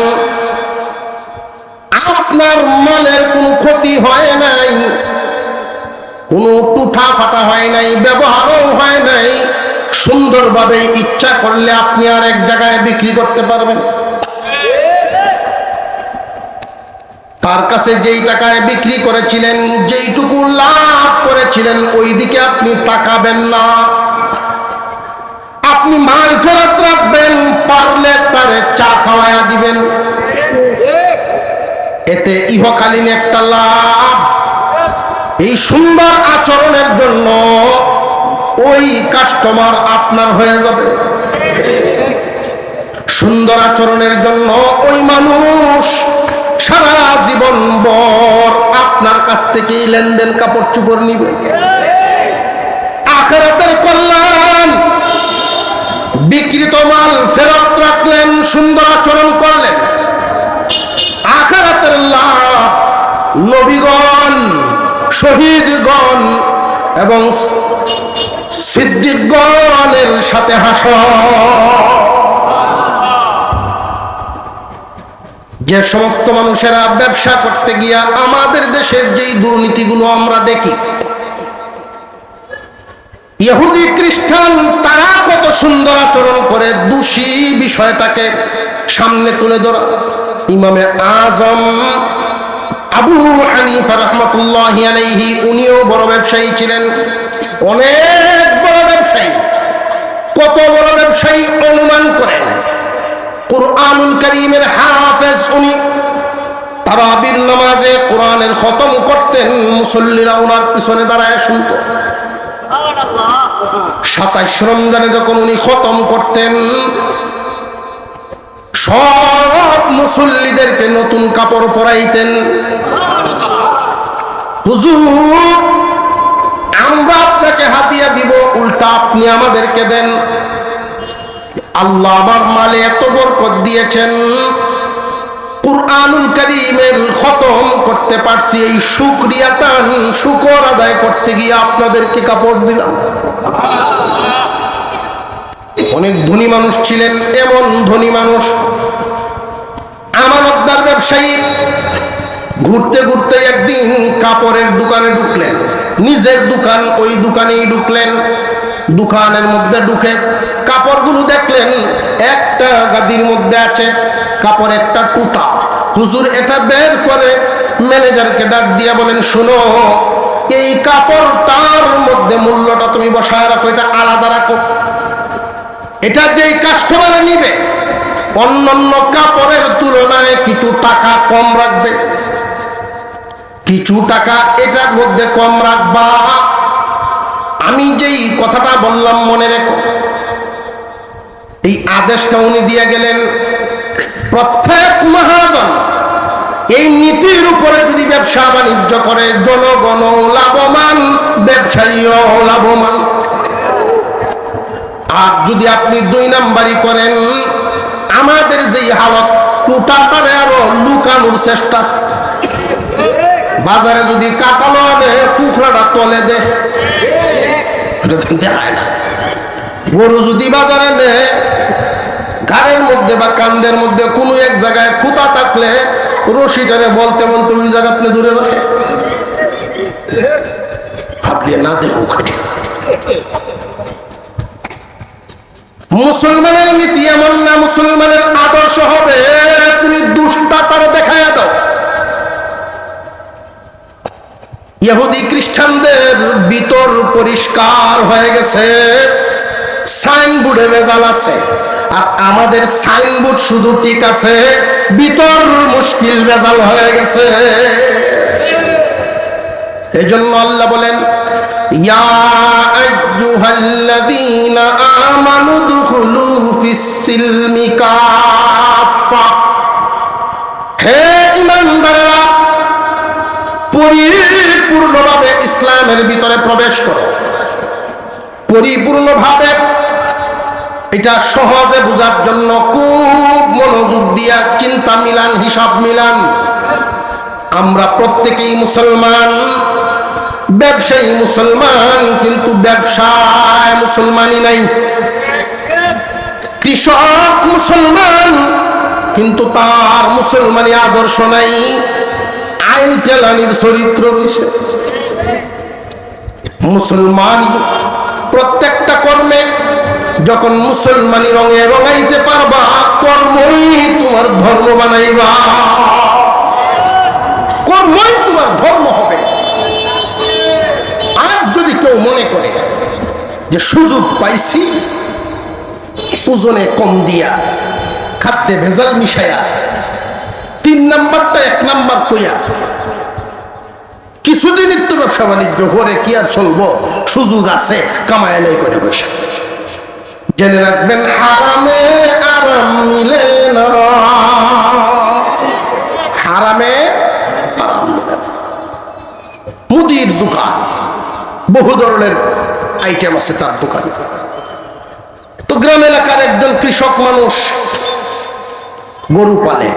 A: আপনার মালের কোনো ক্ষতি হয় নাই, কোনো টুঠা ফাটা হয় নাই, ব্যবহারও হয় নাই, সুন্দরভাবে ইচ্ছা করলে আপনি আর এক জায়গায় বিক্রি করতে পারবেন। তার কাছে যেই টাকায় বিক্রি করেছিলেন, যেইটুকু লাভ করেছিলেন, ওই দিকে আপনি তাকাবেন না, আপনি মাল ফেরত রাখবেন, পারলে তারে চা খাওয়ায়া দিবেন, এতে ইহকালীন একটা লাভ। এই সুন্দর আচরণের জন্য ওই কাস্টমার আপনার হয়ে যাবে, সুন্দর আচরণের জন্য ওই মানুষ সারা জীবন ভর আপনার কাছ থেকে লেনদেন, কাপড় চোপড় নিবে। আখিরাতের কল্যাণ, বিক্রিত মাল ফেরত রাখলেন, সুন্দর আচরণ করলেন, আখিরাতের লাভ, নবীগণ, শহীদগণ এবং সিদ্দিকগণের সাথে হাসর। যে সমস্ত মানুষেরা ব্যবসা করতে গিয়া আমাদের দেশের যেই দুর্নীতিগুলো আমরা দেখি, ইহুদি খ্রিস্টান তারা কত সুন্দর আচরণ করে, দোষী বিষয়টাকে সামনে তুলে ধরা। ইমামে আজম আবু হানিফা রাহমাতুল্লাহি আলাইহি উনিও বড় ব্যবসায়ী ছিলেন, অনেক বড় ব্যবসায়ী। কত বড় ব্যবসায়ী অনুমান করেন? কুরআনুল কারীমের হাফেজ উনি। তারাবির নামাজে কোরআনের খতম করতেন, মুসল্লিরা ওনার পিছনে দাঁড়ায় শুনত। 27 রমজানে যখন উনি খতম করতেন, সব মুসল্লিদেরকে নতুন কাপড় পরাইতেন। হুজুর, আমরা আপনাকে হাদিয়া দিব, উল্টা আপনি আমাদেরকে দেন। আল্লাহ আমার মালে এত বরকত দিয়েছেন, কুরআনুল কারীমের খতম করতে পারছি, এই শুকরিয়াতান শুকর আদায় করতে গিয়ে আপনাদেরকে কাপড় দিলাম। অনেক ধনী মানুষ ছিলেন, এমন ধনী মানুষ, আমানতদার ব্যবসায়ী। ঘুরতে ঘুরতে একদিন কাপড়ের দোকানে ঢুকলেন, নিজের দোকান, ওই দোকানেই ঢুকলেন। দোকানের মধ্যে ঢুকে কাপড়গুলো দেখলেন, একটা গাদির মধ্যে আছে কাপড়, একটা টুটা। হুজুর এটা বের করে ম্যানেজারকে ডাক দিয়া বলেন, শোনো, এই কাপড়টার মধ্যে মূল্যটা তুমি বসায় রাখো, এটা আলাদা রাখো। এটা যে কাস্টমার নিবে অন্যান্য কাপড়ের তুলনায় কিছু টাকা কম রাখবে, কিছু টাকা এটার মধ্যে কম রাখবা। আমি যেই কথাটা বললাম মনে রেখো। এই আদেশটা উনি দিয়ে গেলেন। প্রত্যেক মহাজন এই নীতির উপরে যদি ব্যবসা বাণিজ্য করে, জনগণ লাভবান, ব্যবসায়ীও লাভবান। আর যদি আপনি 2 নাম্বারি করেন, আমাদের যেই হালত, টুটাটারে আরো লুকানোর চেষ্টা। বাজারে যদি কাটালো আনে, পুখরাটা তলে দে, দেখায় না। গরু যদি বাজারে নে, ঘাড়ের মধ্যে বা কান্দের মধ্যে কোনো এক জায়গায় খুঁতা থাকলে রশিটারে বলতে বলতে ওই জায়গা আপনি দূরে রাখে, ভাবলিয়ে না দেখুন। মুসলমানের নীতি এমন না, মুসলমানের আদর্শ হবে তুমি দুষ্টা তার দেখায় দাও। ইহুদি খ্রিস্টানদের ভিতর পরিষ্কার হয়ে গেছে, সাইনবোর্ডে ভেজাল আছে। আর আমাদের সাইনবোর্ড শুধু ঠিক আছে, ভিতর মুশকিল ভেজাল হয়ে গেছে। এই জন্য আল্লাহ বলেন, ইয়া আইয়ুহাল্লাযীনা আমানু দুখুলু ফিস-সিলমি কাফা। হে ঈমানদারেরা, পরিপূর্ণভাবে ইসলামের ভিতরে প্রবেশ করো, পরিপূর্ণভাবে। এটা সহজে বোঝার জন্য খুব মনোযোগ দিয়া চিন্তা মিলান, হিসাব মিলান। আমরা প্রত্যেকেই মুসলমান, ব্যবসায়ী মুসলমান, কিন্তু ব্যবসায় মুসলমানই নাই। কৃষক মুসলমান, কিন্তু তার মুসলমানি আদর্শ নাই, আইন টেলানির চরিত্র রয়েছে। মুসলমানি প্রত্যেকটা কর্মে যখন মুসলমানি রঙে রঙাইতে পারবা, কর্মই তোমার ধর্ম বানাইবা, কর্মই তোমার ধর্ম হবে। আর যদি কেউ মনে করে যে সুযোগ পাইছি ওজনে কম দিয়া, খাদ্যে ভেজাল মিশায়া, 3 নাম্বারটা 1 নাম্বার কইয়া কিছুদিন একটু ব্যবসা বাণিজ্য করে কি আর চলবো, সুযোগ আছে, কামায় নাই করে বসে। জেনে রাখবেন, হারামে আরাম মিলে না, হারামে আরাম মিলে না। মুদির দোকান, বহু ধরনের আইটেম আছে তার দোকানে। তো গ্রাম এলাকার একজন কৃষক মানুষ গরু পালে,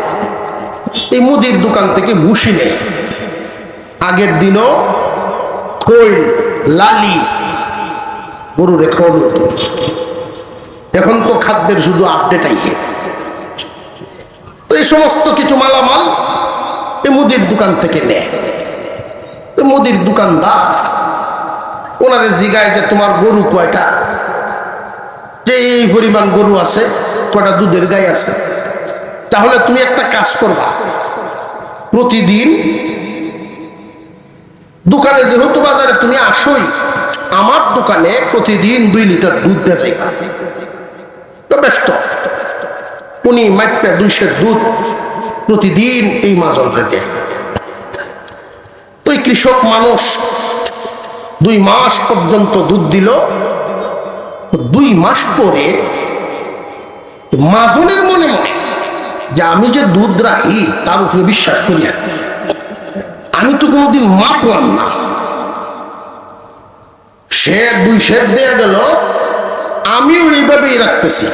A: এই মুদির দোকান থেকে ভুসি নেয়। আগের দিনও খোল, লালি গরু রেখাও নিত। এখন তো খাদ্যের শুধু আপডেট আইয়ে। তো এই সমস্ত কিছু মালামাল এই মুদির দোকান থেকে নেয়। তো মুদির দোকানদার ওনারে জিগায় যে তোমার গরু কয়টা, যে এই পরিমাণ গরু আছে, কয়টা দুধের গাই আছে। তাহলে তুমি একটা কাজ করবা, প্রতিদিন দোকানে যেহেতু বাজারে তুমি আসোই, আমার দোকানে প্রতিদিন 2 লিটার দুধ দিয়ে যাইবা, ব্যস্ত উনি মাইপটা 200 দুধ প্রতিদিন এই মাজন রেতে। তো এই কৃষক মানুষ 2 মাস পর্যন্ত দুধ দিল। 2 মাস পরে মাজনের মনে মনে যে আমি যে দুধ রাখি তার উপরে বিশ্বাস করি না, আমি তো কোনোদিন মাপলাম না, সে 2 সের দেয়া গেল, আমিও এইভাবেই রাখতেছি।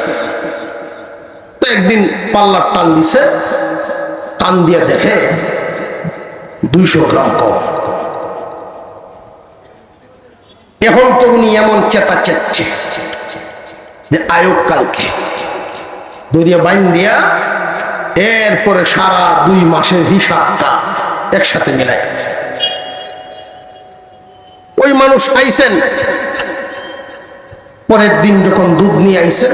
A: একদিন পাল্লার টান দিছে, টান দিয়ে দেখে 200 গ্রাম কম। এখন তো উনি এমন চেতা চেচ্ছে যে আয়োগ কালকে দরিয়া বাইন দিয়া এরপরে সারা 2 মাসের হিসাবটা একসাথে মিলাই। ওই মানুষ আইছেন, পরের দিন যখন দুধ নিয়ে আইছেন,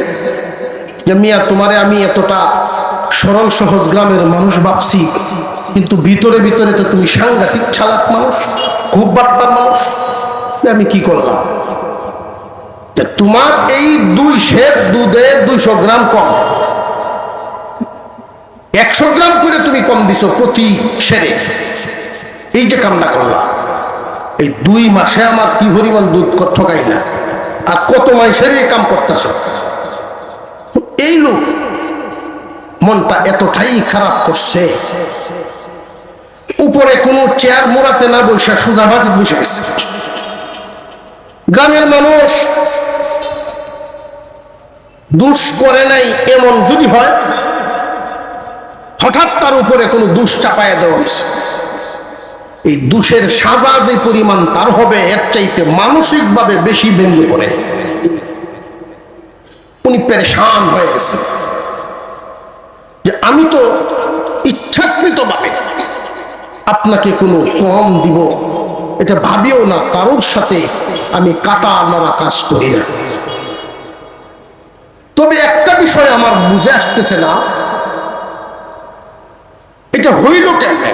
A: যে মিয়া তোমারে আমি এতটা সরল সহজ গ্রামের মানুষ ভাবছি, কিন্তু ভিতরে ভিতরে তো তুমি সাংঘাতিক চালাক মানুষ, খুব বাটপার মানুষ, আমি কি করলাম? তোমার এই 2 সের দুধে 200 গ্রাম কম, 100 গ্রাম করে তুমি কম দিছো প্রতি সেরে, এই যে কামটা করলা, এই 2 মাসে আমার কি পরিমাণ দুধ ঠকাইলা, আর কত মাসের এই কাম করতেছ। এই লোক মনটা এতটাই খারাপ করছে, উপরে কোনো চেয়ার মোড়াতে না বসে সোজা বাজিত বসে গেছে। গ্রামের মানুষ দোষ করে নাই এমন যদি হয়, হঠাৎ তার উপরে কোনো দোষ চাপায়া দেওয়া হয়েছে, এই দোষের সাজা যে পরিমাণ তার হবে, এর চাইতে মানসিকভাবে বেশি ভেঙে পড়ে। উনি পেরেশান হয়ে গেছে যে আমি তো ইচ্ছাকৃতভাবে আপনাকে কোনো কম দিব এটা ভাবিও না, কারোর সাথে আমি কাটা নাড়া কাজ করি না। তবে একটা বিষয় আমার বুঝে আসতেছে না, এটা হইল কেমনে?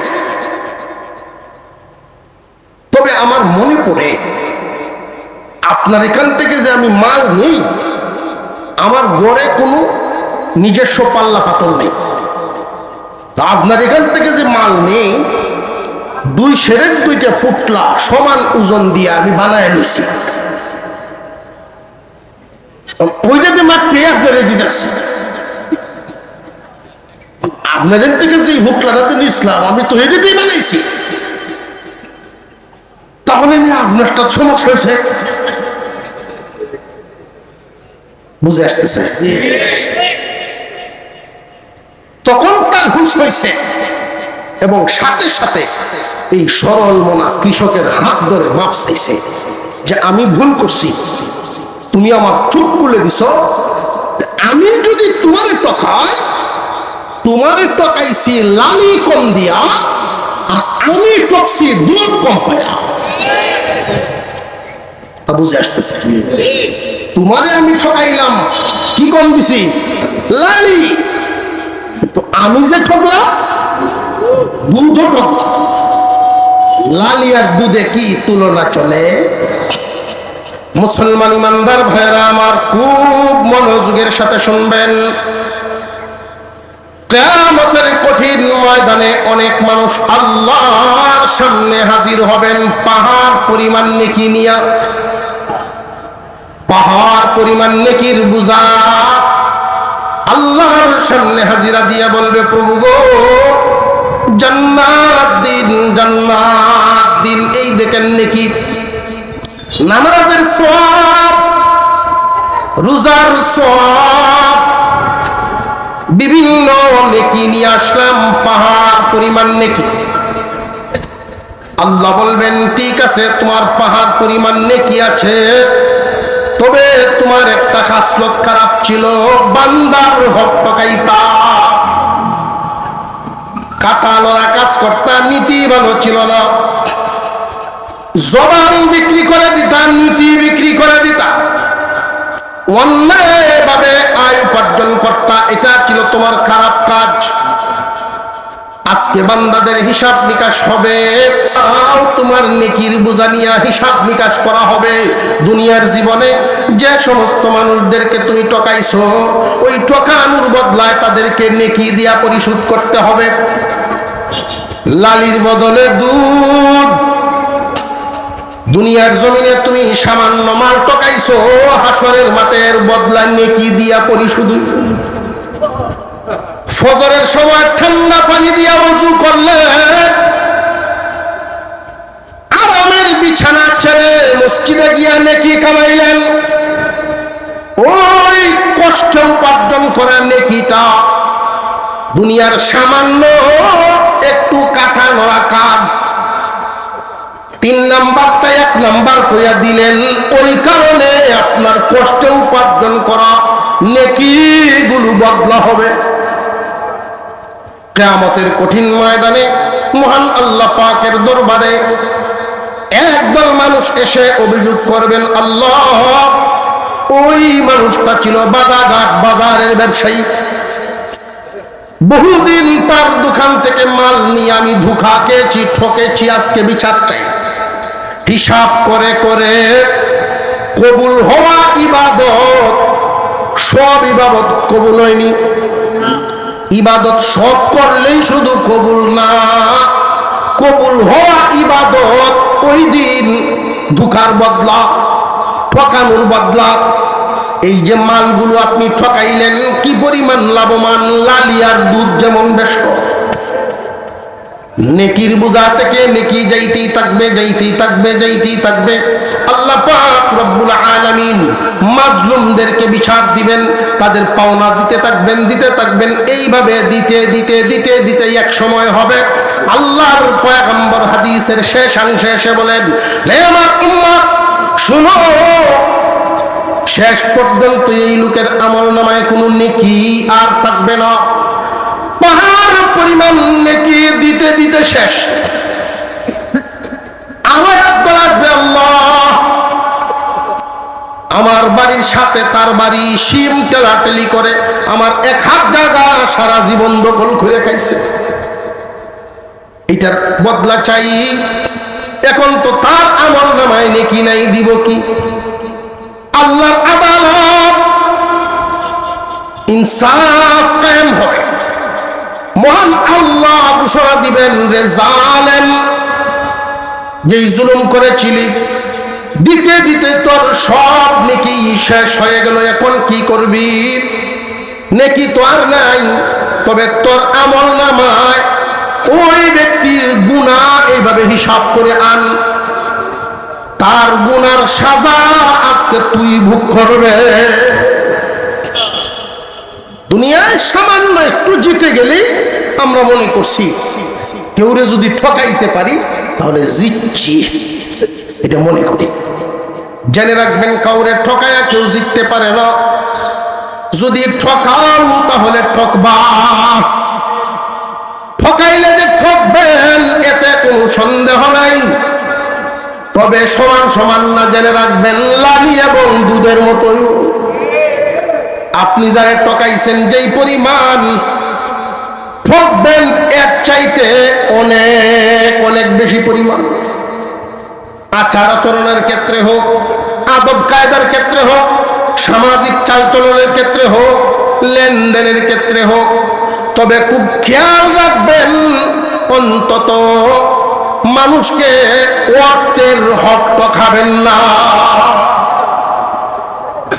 A: তবে আমার মনে পড়ে আপনার এখান থেকে যে আমি মাল নেই, আমার গড়ে কোনো নিজস্ব পাল্লা পাথর নেই, তা আপনার এখান থেকে যে মাল নেই, 2 সেরের 2টা পুটলা সমান ওজন দিয়ে আমি বানায় নিছি, ওইটাতে মাত্র আপনারে দিতেছি। আপনাদের থেকে যে পুটলাটাতে নিছিলাম আমি তো এটাতেই বানাইছি, তাহলে আপনারটা সমস্যা হয়েছে। বুঝে আসতেছে? তখন তার হুঁশ হয়েছে এবং সাথে সাথে এই সরল মনা কৃষকের হাত ধরে মাপ চাইছে যে আমি ভুল করছি, তুমি আমার চোখ খুলে দিছ, আমি যদি তোমারে টকাইছি লালি কম দিয়া, আর আমি টকছি দুধ কম পায়া। তা বুঝে আসতেছে? তোমারে আমি ঠকাইলাম, কি কম দিছি? লালি। তো আমি যে ঠকলাম, দুধও ঠকলাম। লালি আর দুধে কি তুলনা চলে? মুসলমান ইমানদার ভাইরা আমার, খুব মনোযোগের সাথে শুনবেন। কিয়ামতের কঠিন ময়দানে অনেক মানুষ আল্লাহর সামনে হাজির হবেন পাহাড় পরিমাণ নেকি নিয়া, পাহাড় পরিমাণ নেকির বোঝা। আল্লাহর সামনে হাজিরা দিয়া বলবে, প্রভু গো, জান্নাত দিন, জান্নাত দিন। এই দেখেন নেকি, নামাজের সওয়াব, রোজার সওয়াব, বিভিন্ন নেকি নিয়ে আসলাম, পাহাড় পরিমাণ নেকি। আল্লাহ বলবেন, ঠিক আছে, তোমার পাহাড় পরিমাণ নেকি আছে, তবে তোমার একটা খাসলত খারাপ ছিল, বান্দার হক টকাইতা, কাটা লড়া কাজ করতা, নীতি ভালো ছিল না, জবান বিক্রি করে দিতা, নীতি বিক্রি করে দিতা, অন্যায়ভাবে আয় উপার্জন করতা, এটা ছিল তোমার খারাপ কাজ। আজকে বান্দাদের হিসাব নিকাশ হবে, তোমার নেকির বোঝা নিয়ে হিসাব নিকাশ করা হবে। দুনিয়ার জীবনে যে সমস্ত মানুষদেরকে তুমি ঠকাইছো, ওই ঠকানোর বদলায় তাদেরকে নেকি দিয়া পরিশোধ করতে হবে। লালির বদলে দুধ। দুনিয়ার জমিনে তুমি সামান্য মাল ঠকাইছো, হাসরের মাঠের বদলা নেকি দিয়া পরিশোধ। ফজরের সময় ঠান্ডা পানি দিয়া ওযু করলে, আরামের বিছানা ছেড়ে মসজিদে গিয়া নেকি কামাইলেন, ওই কষ্ট উপার্জন করা নেকিটা দুনিয়ার সামান্য একটু কাটা নড়া কাজ। 3 নাম্বারটা 1 নাম্বার কইয়া দিলেন, ওই কারণে আপনার কষ্টে উপার্জন করা নেকিগুলো বদলা হবে। কিয়ামতের কঠিন ময়দানে মহান আল্লাহ পাকের দরবারে একদল মানুষ এসে অভিযোগ করবেন, আল্লাহ, ওই মানুষটা ছিল বাজারঘাট বাজারের ব্যবসায়ী, বহুদিন তার দোকান থেকে মাল নিয়ে আমি ধোঁকা খেয়েছি, ঠকেছি, আজকে বিচার চাই। হিসাব করে করে কবুল হওয়া ইবাদত, সব ইবাদত কবুল হয়নি। ইবাদত সব করলেই শুধু কবুল না, কবুল হওয়া ইবাদত ওই দিন ধোঁকার বদলা, ঠকানোর বদলা। এই যে মালগুলো আপনি ঠকাইলেন, কি পরিমাণ লাভবান। লালিয়ার দুধ যেমন বেশ, নেকির বোঝা থেকে নেকি যাইতেই থাকবে, যাইতেই থাকবে, যাইতেই থাকবে। আল্লাহ পাক রব্বুল আলামিন মাজলুমদেরকে বিচার দিবেন, তাদের পাওনা দিতে থাকবেন, দিতে থাকবেন। এইভাবে দিতে দিতে দিতে দিতে এক সময় হবে, আল্লাহর পয়গম্বর হাদিসের শেষাংশে এসে বলেন, হে আমার উম্মত শুনো, শেষ পর্যন্ত এই লোকের আমলনামায় কোনো নেকি আর থাকবে না। পাহাড় পরিমাণ নেকি দিতে দিতে শেষ। আমার একবার আসবে, আল্লাহ, আমার বাড়ির সাথে তার বাড়ি সিম টেলাটেলি করে আমার 1 জায়গা সারা জীবন দখল করে খাইছে, এটার বদলা চাই। এখন তো তার আমলনামায় নেকি নাই, দিব কি? আল্লাহর আদালত, ইনসাফ কায়েম হবে। মহান আল্লাহ ঘোষণা দিবেন, রে জালেম, যেই জুলুম করেছিলি, দিতে দিতে তোর সব নেকি শেষ হয়ে গেল, এখন কি করবি? নেকি তো আর নাই, তবে তোর আমলনামায় ওই ব্যক্তির গুনাহ এইভাবে হিসাব করে আন, তার গুনার সাজা আজকে তুই ভোগ করবে। দুনিয়ায় সামান্য একটু জিতে গেলে আমরা মনে করছি কেউরে যদি ঠকাইতে পারি তাহলে জিতছি, এটা মনে করি। জেনে রাখবেন, কাউরে ঠকায়া কেউ জিততে পারে না। যদি ঠকাও তাহলে ঠকবা, ঠকাইলে যে ঠকবেন এতে কোনো সন্দেহ নাই। তবে সমান সমান না, জেনে রাখবেন লালি এবং দুধের মতোই। আপনি যারা ঠকাইছেন, যেই পরিমাণ ঠকবেন এর চাইতে অনেক অনেক বেশি পরিমাণ। আচার আচরণের ক্ষেত্রে হোক, আদব কায়দার ক্ষেত্রে হোক, সামাজিক চালচলনের ক্ষেত্রে হোক, লেনদেনের ক্ষেত্রে হোক। তবে খুব খেয়াল রাখবেন, অন্তত মানুষকে অর্থের হক খাবেন না।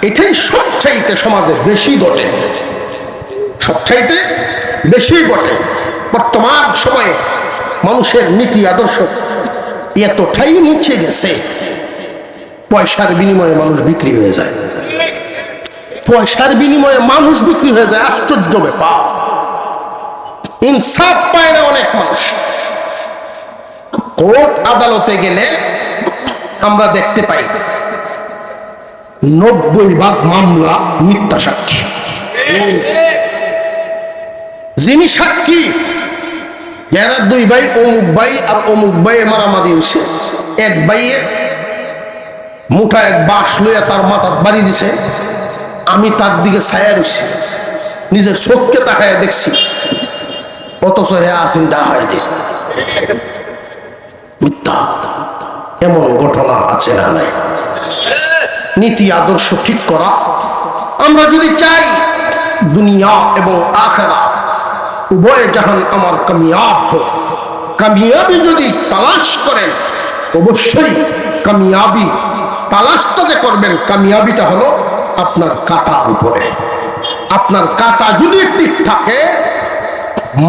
A: এটাই সবচাইতে সমাজে বেশি ঘটে, সবচাইতে বেশি ঘটে। বর্তমান সময়ে মানুষের নীতি আদর্শ এতটাই নিচে গেছে, পয়সার বিনিময়ে মানুষ বিক্রি হয়ে যায়। পয়সার বিনিময়ে মানুষ বিক্রি হয়ে যায়, আশ্চর্য ব্যাপার। ইনসাফ পায় না অনেক মানুষ। কোর্ট আদালতে গেলে আমরা দেখতে পাই 90% মামলা মিথ্যা সাক্ষী। যিনি সাক্ষী, যারা 2 ভাই, অমুক ভাই আর অমুক ভাই মারামারি হয়েছে, এক ভাইয়ে মুঠা এক বাঁশ লইয়া তার মাথার বাড়ি দিছে, আমি তার দিকে ছায়া রয়েছি, নিজের চোখকে তাকায় দেখছি। অথচ হে আসিন ডা হয় যে মিথ্যা। এমন ঘটনা আছে না নাই? নীতি আদর্শ ঠিক করা, আমরা যদি চাই দুনিয়া এবং আখিরা উভয় জাহান আমার কামিয়াব হোক, কামিয়াবি যদি তালাশ করেন, অবশ্যই কামিয়াবি তালাশটা যে করবেন, কামিয়াবিটা হলো আপনার কাটার উপরে। আপনার কাটা যদি ঠিক থাকে,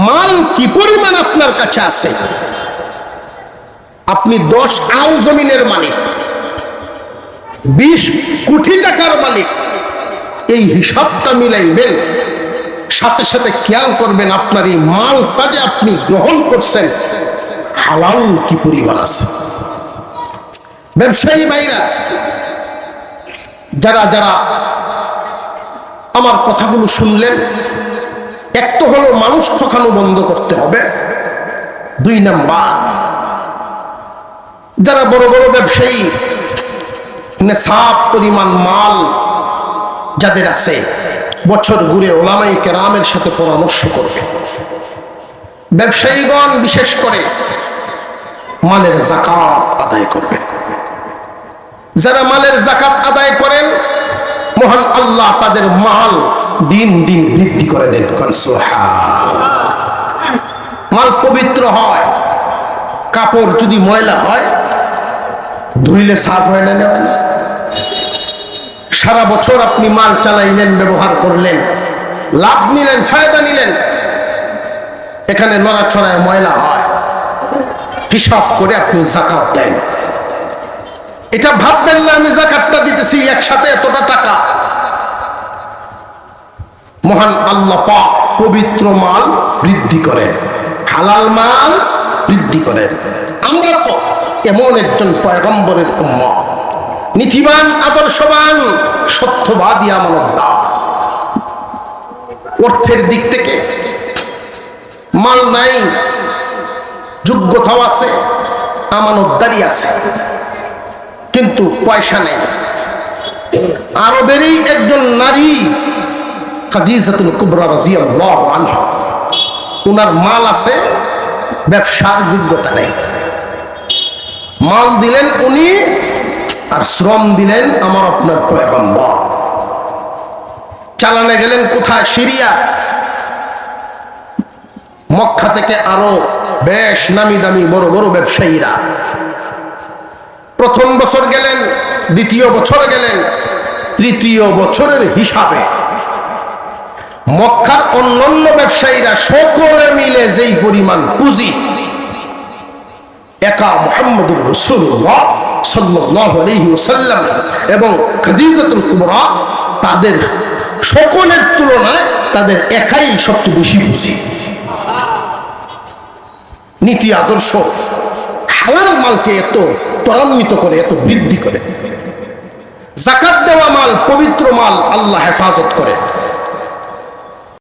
A: মাল কি পরিমাণ আপনার কাছে আছে, আপনি 10 আল জমিনের মালিক, 20 কোটি টাকার মালিক, এই হিসাবটা মিলাইবেন। সাথে সাথে খেয়াল করবেন আপনার এই মালটা যে আপনি গ্রহণ করছেন হালাল কি পরিমাণ আছে। ব্যবসায়ী ভাইরা, যারা যারা আমার কথাগুলো শুনলেন, এক তো হলো মানুষ ঠকানো বন্ধ করতে হবে, 2 নাম্বার যারা বড় বড় ব্যবসায়ী নেশাব পরিমাণ মাল যাদের আছে, বছর ঘুরে ওলামায়ে কেরামের সাথে পরামর্শ করবে। ব্যবসায়ীগণ বিশেষ করে মালের যাকাত আদায় করবেন। যারা মালের যাকাত আদায় করেন, মহান আল্লাহ তাদের মাল দিন দিন বৃদ্ধি করে দেন। মাল পবিত্র হয়, কাপড় যদি ময়লা হয় ধুইলে সাফ হয় না? সারা বছর আপনি মাল চালাইলেন, ব্যবহার করলেন, লাভ নিলেন, ফায়দা নিলেন, এখানে লড়াছড়ায় ময়লা হয়, হিসাব করে আপনি যাকাত দেন। এটা ভাববেন না আমি যাকাতটা দিতেছি একসাথে এতটা টাকা। মহান আল্লাহ পাক পবিত্র মাল বৃদ্ধি করেন, হালাল মাল বৃদ্ধি করেন। আমরা তো এমন একজন পয়গম্বরের উম্মত, নীতিবান, আদর্শবান, সত্যবাদী, আমানতদার। অর্থের দিক থেকে মাল নাই, যোগ্যতাও আছে, আমানতদারি আছে, কিন্তু পয়সা নেই। আরবেরই একজন নারী খাদিজাতুল কুবরা রাদিয়াল্লাহু আনহা, ওনার মাল আছে, ব্যবসার যোগ্যতা নেই। মাল দিলেন উনি, আর শ্রম দিলেন আমার আপনার পয়গম্বর। চালানে গেলেন কোথায়? সিরিয়া। মক্কা থেকে আরো বেশ নামি দামি বড় বড় ব্যবসায়ীরা প্রথম বছর গেলেন, দ্বিতীয় বছর গেলেন, তৃতীয় বছরের হিসাবে মক্কার অন্যান্য ব্যবসায়ীরা সকলে মিলে যেই পরিমাণ পুঁজি একা মুহাম্মদুর রাসূলুল্লাহ সাল্লাল্লাহু আলাইহি ওয়াসাল্লাম এবং খাদিজাতুল কুবরা, তাদের সকলের তুলনায় তাদের একাই সবচেয়ে বেশি পুঁজি। নীতি আদর্শ হালাল মালকে এত ত্বরান্বিত করে, এত বৃদ্ধি করে। যাকাত দেওয়া মাল পবিত্র মাল, আল্লাহ হেফাজত করে।